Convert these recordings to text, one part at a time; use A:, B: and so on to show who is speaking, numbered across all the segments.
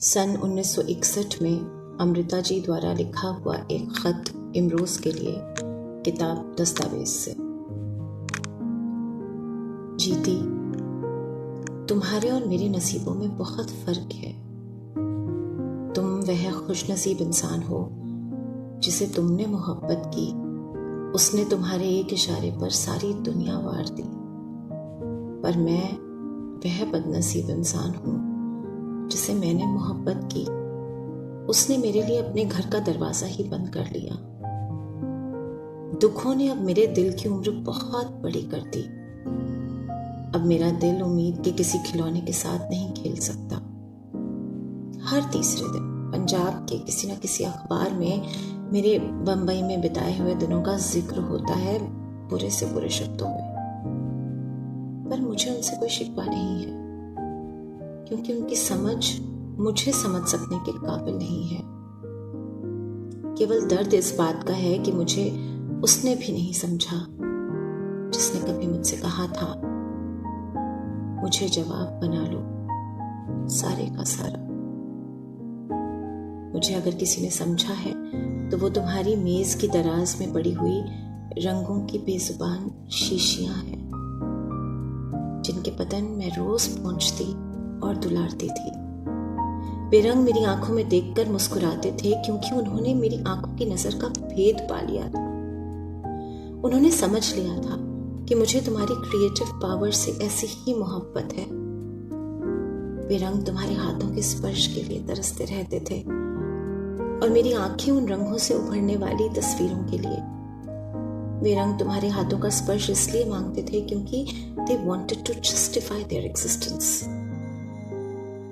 A: सन 1961 में अमृता जी द्वारा लिखा हुआ एक खत इमरोज़ के लिए किताब दस्तावेज से। जीती, तुम्हारे और मेरे नसीबों में बहुत फर्क है। तुम वह खुशनसीब इंसान हो जिसे तुमने मोहब्बत की, उसने तुम्हारे एक इशारे पर सारी दुनिया वार दी। पर मैं वह बदनसीब इंसान हूँ जिसे मैंने मोहब्बत की, उसने मेरे लिए अपने घर का दरवाजा ही बंद कर लिया। दुखों ने अब मेरे दिल की उम्र बहुत बड़ी कर दी। अब मेरा दिल उम्मीद के किसी खिलौने के साथ नहीं खेल सकता। हर तीसरे दिन पंजाब के किसी न किसी अखबार में मेरे बंबई में बिताए हुए दिनों का जिक्र होता है, बुरे से बुरे शब्दों में। पर मुझे उनसे कोई शिकवा नहीं है, क्योंकि उनकी समझ मुझे समझ सकने के काबिल नहीं है। केवल दर्द इस बात का है कि मुझे उसने भी नहीं समझा जिसने कभी मुझसे कहा था, मुझे जवाब बना लो सारे का सारा। मुझे अगर किसी ने समझा है तो वो तुम्हारी मेज की दराज में पड़ी हुई रंगों की बेजुबान शीशियां हैं, जिनके बदन में रोज पहुंचती और दुलारती थी। बेरंग मेरी आंखों में देखकर मुस्कुराते थे, क्योंकि उन्होंने मेरी आंखों की नजर का भेद पा लिया था। उन्होंने समझ लिया था कि मुझे तुम्हारी क्रिएटिव पावर से ऐसी ही मोहब्बत है। बेरंग तुम्हारे हाथों के स्पर्श के लिए तरसते रहते थे, और मेरी आंखें उन रंगों से उभरने वाली तस्वीरों के लिए। बेरंग तुम्हारे हाथों का स्पर्श इसलिए मांगते थे क्योंकि they wanted to justify their existence।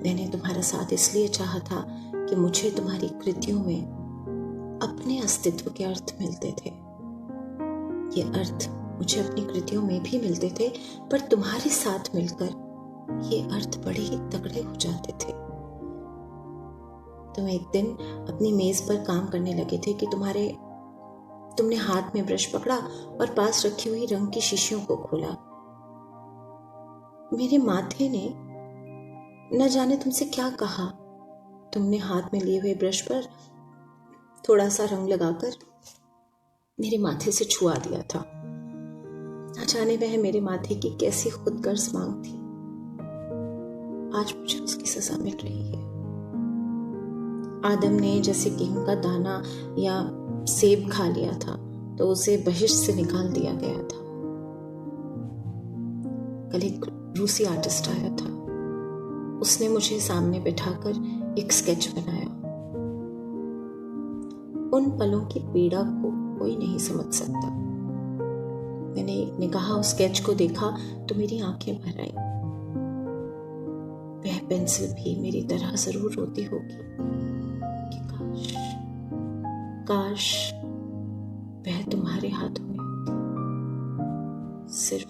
A: मैंने तुम्हारा साथ इसलिए चाहा था कि मुझे तुम्हारी कृतियों में अपने अस्तित्व के अर्थ मिलते थे। ये अर्थ मुझे अपनी कृतियों में भी मिलते थे, पर तुम्हारे साथ मिलकर ये अर्थ बड़े ही तगड़े हो जाते थे। तुम एक दिन अपनी मेज पर काम करने लगे थे कि तुमने हाथ में ब्रश पकड़ा और पास रखी हुई रंग की शीशियों को खोला। मेरे माथे ने न जाने तुमसे क्या कहा। तुमने हाथ में लिए हुए ब्रश पर थोड़ा सा रंग लगाकर मेरे माथे से छुआ दिया था। न जाने वह मेरे माथे की कैसी खुदगर्ज मांग थी। आज मुझे उसकी सजा मिल रही है। आदम ने जैसे गेहूं का दाना या सेब खा लिया था तो उसे बहिश्त से निकाल दिया गया था। कल एक रूसी आर्टिस्ट आया था। उसने मुझे सामने बिठाकर एक स्केच बनाया। उन पलों की पीड़ा को कोई नहीं समझ सकता। मैंने एक निगाह उस स्केच को देखा तो मेरी आंखें भर आईं। वह पेंसिल भी मेरी तरह जरूर रोती होगी कि काश वह तुम्हारे हाथों में होती। सिर्फ